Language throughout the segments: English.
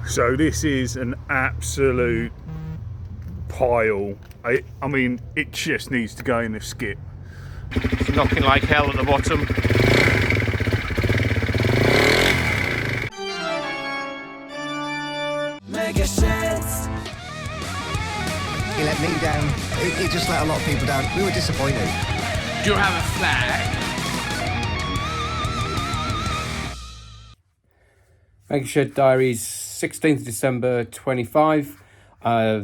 So this is an absolute pile. I mean, it just needs to go in the skip. It's knocking like hell at the bottom. Mega sheds. He let me down. He just let a lot of people down. We were disappointed. Do you have a flag? Mega Shed Diaries, 16th December 25.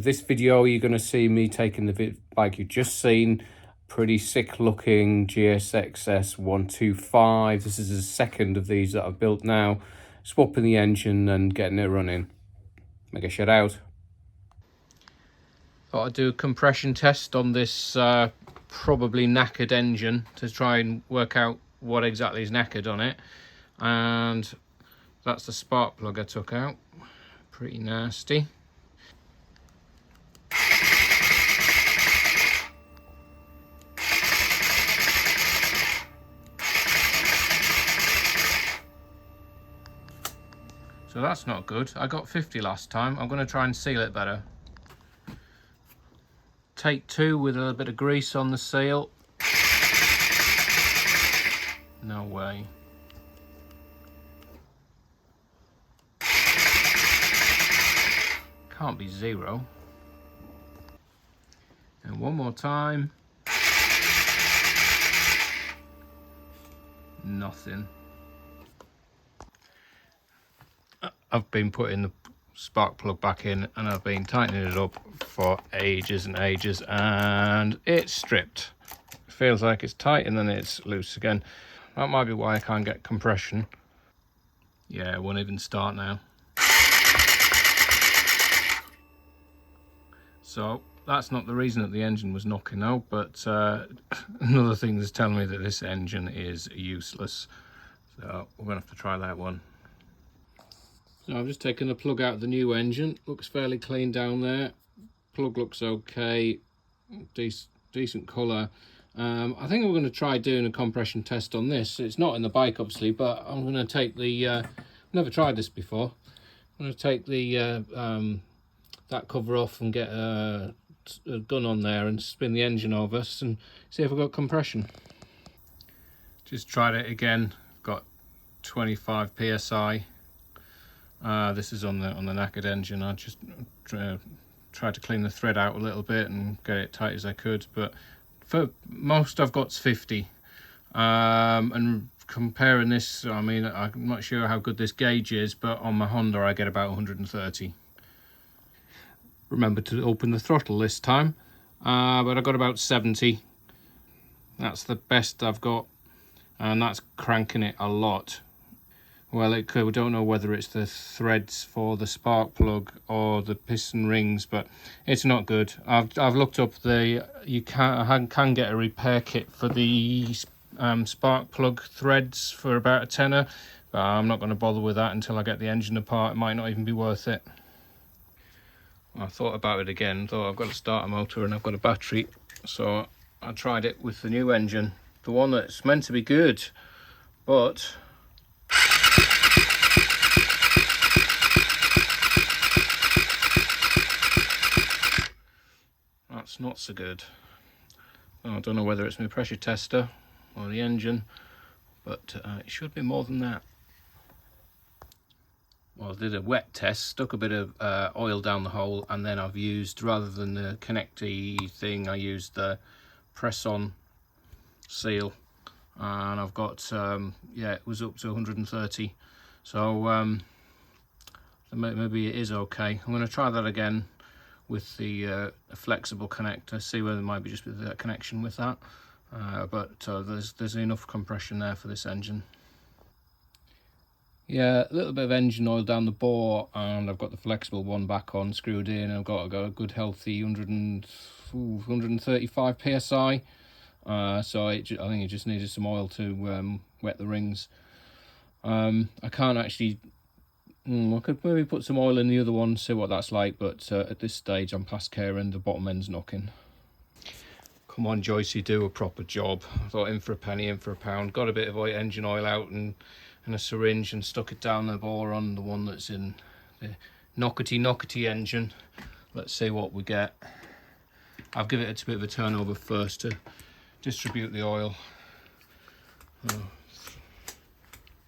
This video you're going to see me taking the bike you've just seen. Pretty sick looking GSX-S125. This is the second of these that I've built now. Swapping the engine and getting it running. Mega Shed out. Thought I'd do a compression test on this probably knackered engine to try and work out what exactly is knackered on it. And that's the spark plug I took out. Pretty nasty. So that's not good. I got 50 last time. I'm going to try and seal it better. Take two with a little bit of grease on the seal. No way. Can't be zero. And one more time. Nothing. I've been putting the spark plug back in and I've been tightening it up for ages and ages and it's stripped. It feels like it's tight and then it's loose again. That might be why I can't get compression. Yeah, it won't even start now. So that's not the reason that the engine was knocking out, but another thing is telling me that this engine is useless. So we're gonna have to try that one. So I've just taken the plug out of the new engine. Looks fairly clean down there. Plug looks okay. Decent colour. I think I'm going to try doing a compression test on this. It's not in the bike obviously, but I'm going to take the never tried this before. I'm going to take the that cover off and get a gun on there and spin the engine over and see if I've got compression. Just tried it again. Got 25 psi. This is on the knackered engine. I just tried to clean the thread out a little bit and get it tight as I could, but for most I've got 50. And comparing this, I mean, I'm not sure how good this gauge is, but on my Honda I get about 130. Remember to open the throttle this time, but I got about 70. That's the best I've got, and that's cranking it a lot. Well, it could. We don't know whether it's the threads for the spark plug or the piston rings, but it's not good. I've looked up you can get a repair kit for the spark plug threads for about a tenner, but I'm not going to bother with that until I get the engine apart. It might not even be worth it. I thought about it again. Thought I've got to start a motor and I've got a battery, so I tried it with the new engine, the one that's meant to be good, but that's not so good. I don't know whether it's my pressure tester or the engine, but it should be more than that. Well, I did a wet test, stuck a bit of oil down the hole, and then I've used, rather than the connecty thing, I used the press-on seal, and I've got, yeah, it was up to 130, so maybe it is okay. I'm going to try that again with the flexible connector, see whether there might be just a connection with that, but there's enough compression there for this engine. Yeah, a little bit of engine oil down the bore, and I've got the flexible one back on, screwed in. I've got a good healthy 135 psi, so I think it just needed some oil to wet the rings. I can't actually, I could maybe put some oil in the other one, see what that's like, but at this stage I'm past care and the bottom end's knocking. Come on, Joycey, do a proper job. I thought in for a penny, in for a pound. Got a bit of engine oil out and a syringe and stuck it down the bore on the one that's in the knockety engine. Let's see what we get. I'll give it a bit of a turnover first to distribute the oil.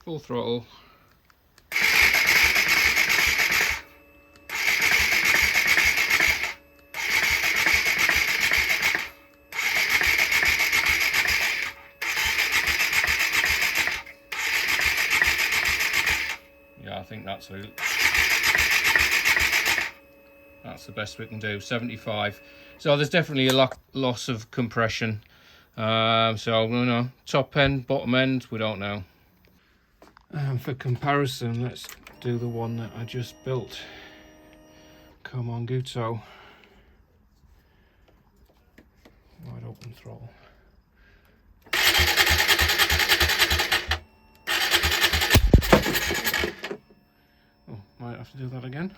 Full throttle. Yeah, I think that's the best we can do. 75. So there's definitely a loss of compression. So you know, top end, bottom end, we don't know. For comparison, let's do the one that I just built. Come on, Guto. Wide open throttle. Oh, might have to do that again.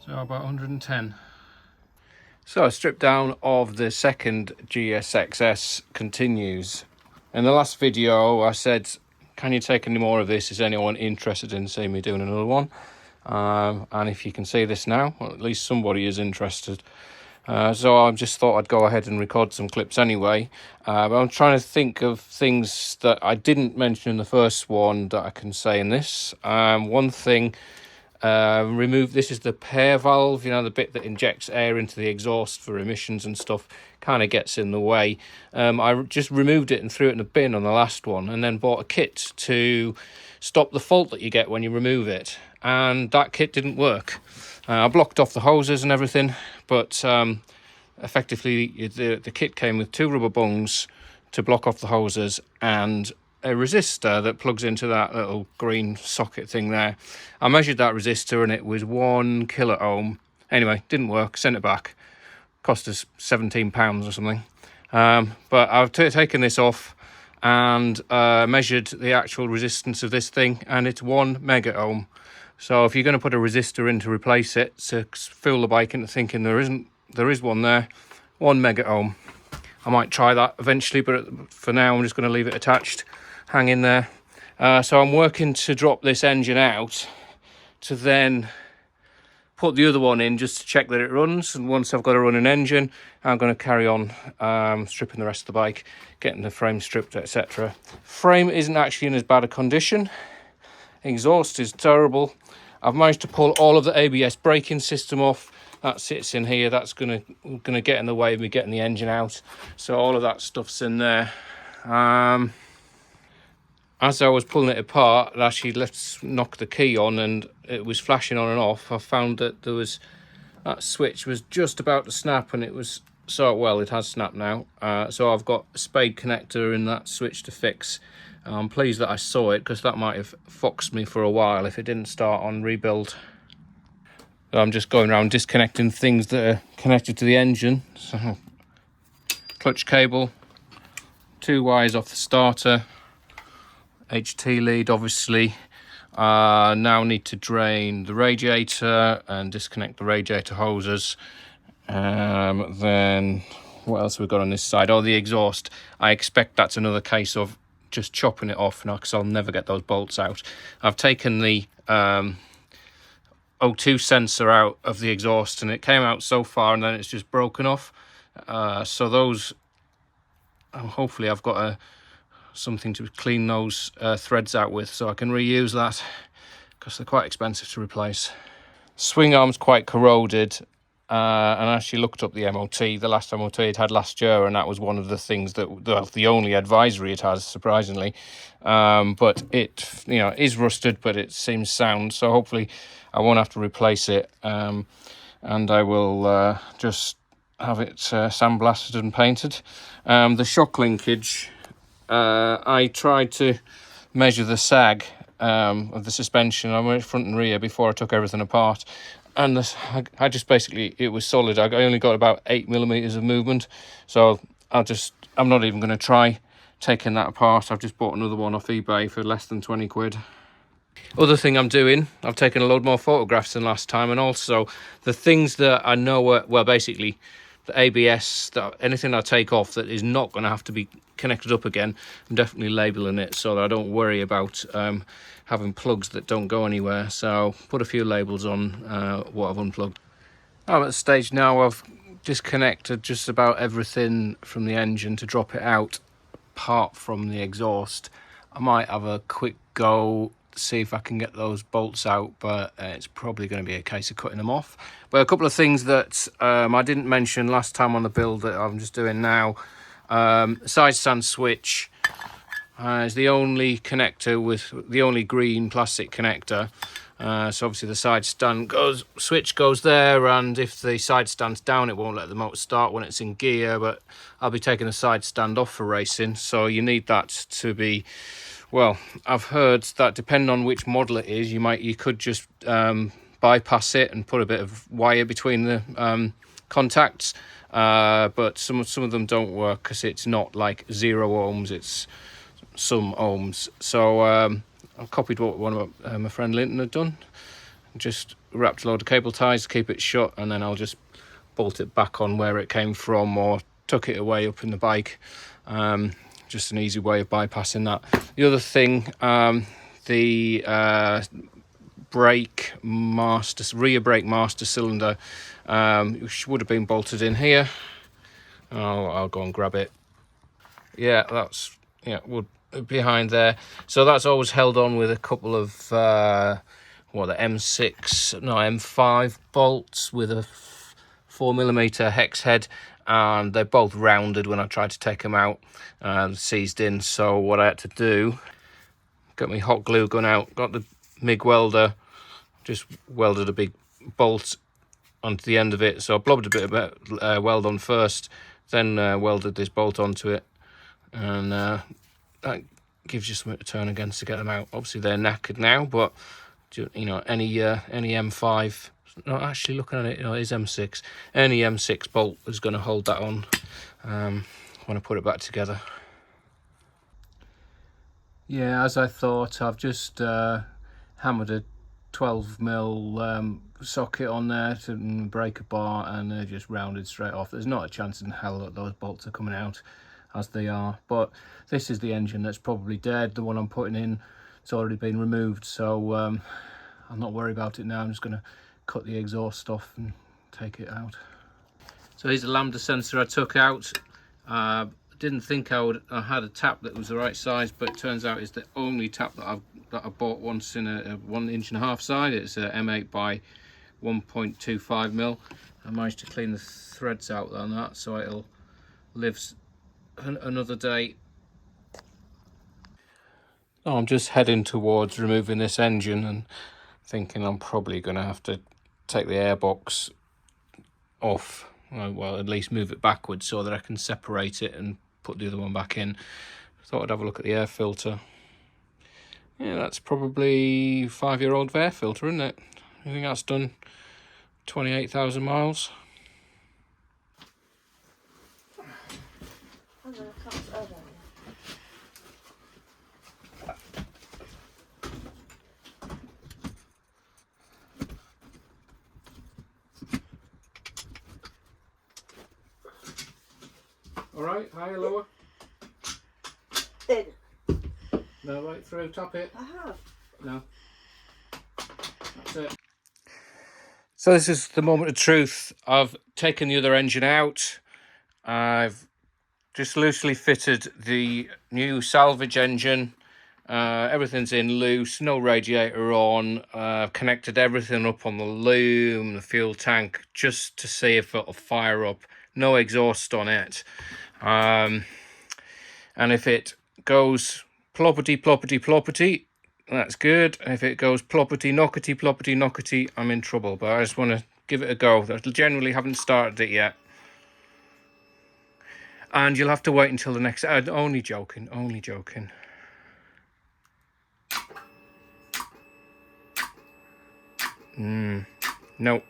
So about 110. So a strip down of the second GSX-S continues. In the last video I said, can you take any more of this? Is anyone interested in seeing me doing another one? And if you can see this now, well, at least somebody is interested. So I just thought I'd go ahead and record some clips anyway. But I'm trying to think of things that I didn't mention in the first one that I can say in this. One thing, this is the pair valve, you know, the bit that injects air into the exhaust for emissions and stuff, kind of gets in the way. I just removed it and threw it in a bin on the last one, and then bought a kit to stop the fault that you get when you remove it, and that kit didn't work. I blocked off the hoses and everything, but effectively the kit came with 2 rubber bungs to block off the hoses and a resistor that plugs into that little green socket thing there. I measured that resistor and it was 1 kilo ohm. Anyway, didn't work, sent it back. Cost us £17 or something. But I've taken this off and measured the actual resistance of this thing, and it's 1 mega ohm. So if you're going to put a resistor in to replace it, to fool the bike into thinking there is one there, 1 mega ohm. I might try that eventually, but for now I'm just going to leave it attached, hang in there. So I'm working to drop this engine out to then put the other one in just to check that it runs. And once I've got a running engine, I'm going to carry on stripping the rest of the bike, getting the frame stripped, etc. Frame isn't actually in as bad a condition. Exhaust is terrible. I've managed to pull all of the ABS braking system off. That sits in here. That's gonna get in the way of me getting the engine out. So all of that stuff's in there. As I was pulling it apart, I actually knocked the key on and it was flashing on and off. I found that that switch was just about to snap, and it was, so well, it has snapped now. So I've got a spade connector in that switch to fix. I'm pleased that I saw it, because that might have foxed me for a while if it didn't start on rebuild. I'm just going around disconnecting things that are connected to the engine. So, clutch cable, 2 wires off the starter, HT lead obviously. Now need to drain the radiator and disconnect the radiator hoses. Then what else have we got on this side? Oh, the exhaust. I expect that's another case of just chopping it off now, because I'll never get those bolts out. I've taken the O2 sensor out of the exhaust, and it came out so far and then it's just broken off. So those, hopefully I've got something to clean those threads out with, so I can reuse that, because they're quite expensive to replace. Swing arm's quite corroded, and I actually looked up the MOT, the last MOT it had last year, and that was one of the things that the only advisory it has, surprisingly. But it, you know, is rusted, but it seems sound, so hopefully I won't have to replace it, and I will just have it sandblasted and painted. The shock linkage, I tried to measure the sag of the suspension. I went front and rear before I took everything apart, and I just basically, it was solid. I only got about 8mm of movement, so I'm not even going to try taking that apart. I've just bought another one off eBay for less than 20 quid. Other thing I'm doing, I've taken a load more photographs than last time, and also the things that I know are, well, basically the ABS, anything I take off that is not going to have to be connected up again, I'm definitely labelling it so that I don't worry about having plugs that don't go anywhere. So put a few labels on what I've unplugged. I'm at the stage now I've disconnected just about everything from the engine to drop it out, apart from the exhaust. I might have a quick go, see if I can get those bolts out, but it's probably going to be a case of cutting them off. But a couple of things that I didn't mention last time on the build that I'm just doing now. Side stand switch is the only connector with the only green plastic connector. So obviously the side stand switch goes there, and if the side stand's down it won't let the motor start when it's in gear. But I'll be taking the side stand off for racing, so you need that to be, well, I've heard that depending on which model it is, you could just bypass it and put a bit of wire between the contacts, but some of them don't work because it's not like 0 ohms, it's some ohms. So I copied what one of my friend Linton had done. Just wrapped a load of cable ties to keep it shut, and then I'll just bolt it back on where it came from, or tuck it away up in the bike. Just an easy way of bypassing that. The other thing, the rear brake master cylinder, which would have been bolted in here. I'll go and grab it. Yeah, that's, yeah, would behind there. So that's always held on with a couple of the M5 bolts with a 4mm hex head, and they're both rounded when I tried to take them out, seized in. So what I had to do, got my hot glue gun out, got the MIG welder, just welded a big bolt onto the end of it. So I blobbed a bit of weld on first, then welded this bolt onto it, and that gives you something to turn against to get them out. Obviously they're knackered now, but you know, any M5, not actually looking at it, you know, it is M6, any M6 bolt is going to hold that on when I put it back together. Yeah, as I thought, I've just hammered a 12mm socket on there to break a bar, and they're just rounded straight off. There's not a chance in hell that those bolts are coming out as they are. But this is the engine that's probably dead. The one I'm putting in, it's already been removed, so I'll not worry about it now. I'm just going to cut the exhaust off and take it out. So here's the lambda sensor I took out. Didn't think I had a tap that was the right size, but it turns out it's the only tap that I bought once in a 1.5 inch side. It's a M8 by 1.25mm. I managed to clean the threads out on that, so it'll live another day. Oh, I'm just heading towards removing this engine and thinking I'm probably going to have to take the airbox off. Well, at least move it backwards so that I can separate it and put the other one back in. Thought I'd have a look at the air filter. Yeah, that's probably 5-year-old air filter, isn't it? I think that's done 28,000 miles. All right, higher, lower? In. No, right through, tap it. I have. No. That's it. So this is the moment of truth. I've taken the other engine out. I've just loosely fitted the new salvage engine. Everything's in loose, no radiator on. I've connected everything up on the loom, the fuel tank, just to see if it'll fire up. No exhaust on it. And if it goes ploppity, ploppity, ploppity, that's good. If it goes ploppity, knockety, ploppity, knockety, I'm in trouble. But I just want to give it a go. I generally haven't started it yet. And you'll have to wait until the next... only joking, only joking. Nope.